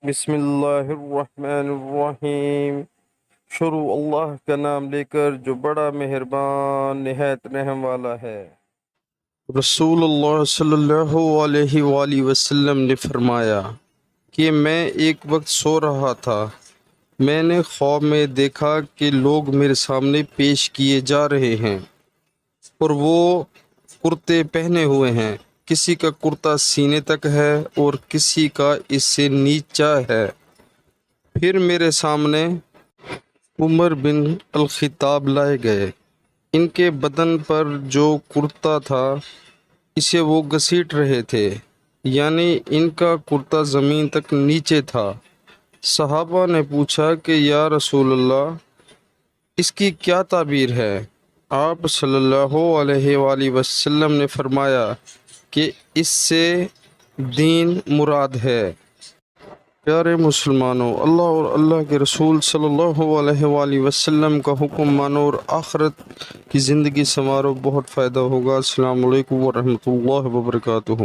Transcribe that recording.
بسم اللہ الرحمن الرحیم۔ شروع اللہ کا نام لے کر جو بڑا مہربان نہایت رحم والا ہے۔ رسول اللہ صلی اللہ علیہ وآلہ وسلم نے فرمایا کہ میں ایک وقت سو رہا تھا، میں نے خواب میں دیکھا کہ لوگ میرے سامنے پیش کیے جا رہے ہیں اور وہ کرتے پہنے ہوئے ہیں، کسی کا کرتا سینے تک ہے اور کسی کا اس سے نیچا ہے۔ پھر میرے سامنے عمر بن الخطاب لائے گئے، ان کے بدن پر جو کرتا تھا اسے وہ گھسیٹ رہے تھے، یعنی ان کا کرتا زمین تک نیچے تھا۔ صحابہ نے پوچھا کہ یا رسول اللہ، اس کی کیا تعبیر ہے؟ آپ صلی اللہ علیہ وآلہ وسلم نے فرمایا کہ اس سے دین مراد ہے۔ پیارے مسلمانوں، اللہ اور اللہ کے رسول صلی اللہ علیہ وآلہ وسلم کا حکم مانو اور آخرت کی زندگی سنوارو، بہت فائدہ ہوگا۔ السلام علیکم ورحمۃ اللہ وبرکاتہ۔